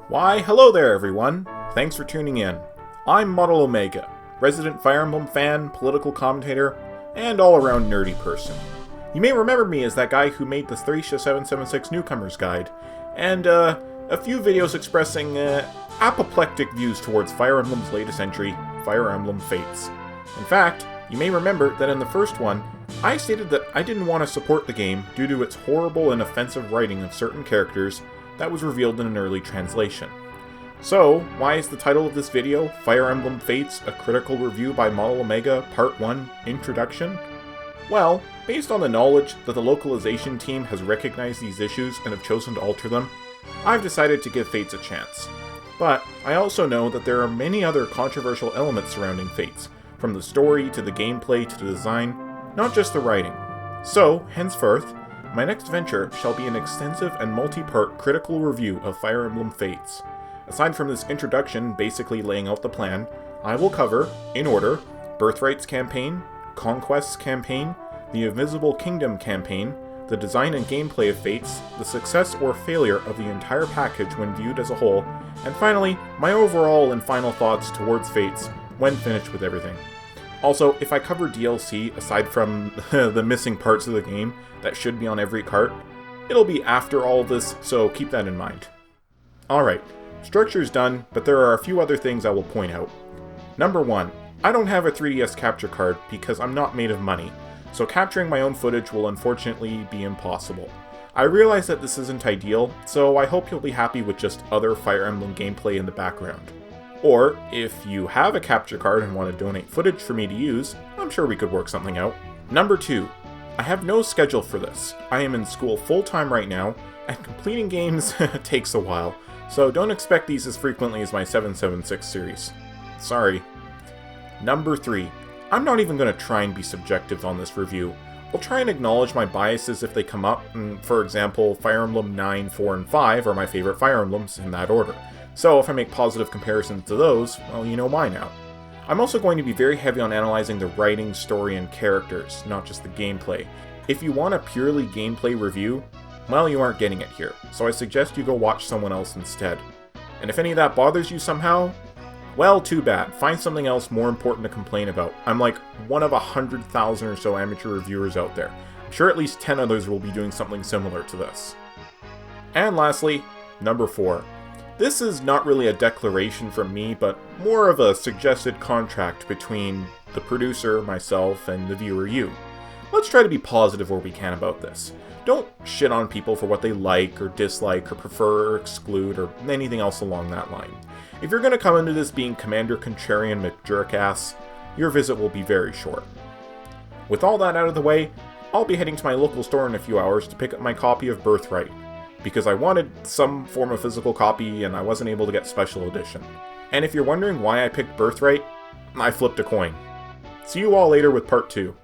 Why, hello there everyone! Thanks for tuning in. I'm ModelOmega, resident Fire Emblem fan, political commentator, and all-around nerdy person. You may remember me as that guy who made the Thracia 776 Newcomers Guide, and a few videos expressing apoplectic views towards Fire Emblem's latest entry, Fire Emblem Fates. In fact, you may remember that in the first one, I stated that I didn't want to support the game due to its horrible and offensive writing of certain characters that was revealed in an early translation. So, why is the title of this video, Fire Emblem Fates, a critical review by ModelOmega Part 1, Introduction? Well, based on the knowledge that the localization team has recognized these issues and have chosen to alter them, I've decided to give Fates a chance. But I also know that there are many other controversial elements surrounding Fates, from the story to the gameplay to the design, not just the writing. So, henceforth, my next venture shall be an extensive and multi-part critical review of Fire Emblem Fates. Aside from this introduction basically laying out the plan, I will cover, in order, Birthright's campaign, Conquest's campaign, the Invisible Kingdom campaign, the design and gameplay of Fates, the success or failure of the entire package when viewed as a whole, and finally, my overall and final thoughts towards Fates when finished with everything. Also, if I cover DLC aside from the missing parts of the game that should be on every cart, it'll be after all of this, so keep that in mind. Alright, structure's done, but there are a few other things I will point out. Number 1, I don't have a 3DS capture card because I'm not made of money, so capturing my own footage will unfortunately be impossible. I realize that this isn't ideal, so I hope you'll be happy with just other Fire Emblem gameplay in the background. Or, if you have a capture card and want to donate footage for me to use, I'm sure we could work something out. Number 2, I have no schedule for this. I am in school full-time right now, and completing games takes a while, so don't expect these as frequently as my 776 series. Sorry. Number 3, I'm not even going to try and be subjective on this review. I'll try and acknowledge my biases if they come up, for example, Fire Emblem 9, 4, and 5 are my favorite Fire Emblems in that order. So if I make positive comparisons to those, well, you know why now. I'm also going to be very heavy on analyzing the writing, story, and characters, not just the gameplay. If you want a purely gameplay review, well, you aren't getting it here, so I suggest you go watch someone else instead. And if any of that bothers you somehow, well, too bad. Find something else more important to complain about. I'm like one of 100,000 or so amateur reviewers out there. I'm sure at least 10 others will be doing something similar to this. And lastly, number 4. This is not really a declaration from me, but more of a suggested contract between the producer, myself, and the viewer, you. Let's try to be positive where we can about this. Don't shit on people for what they like, or dislike, or prefer, or exclude, or anything else along that line. If you're going to come into this being Commander Contrarian McJerkass, your visit will be very short. With all that out of the way, I'll be heading to my local store in a few hours to pick up my copy of Birthright, because I wanted some form of physical copy and I wasn't able to get special edition. And if you're wondering why I picked Birthright, I flipped a coin. See you all later with part 2.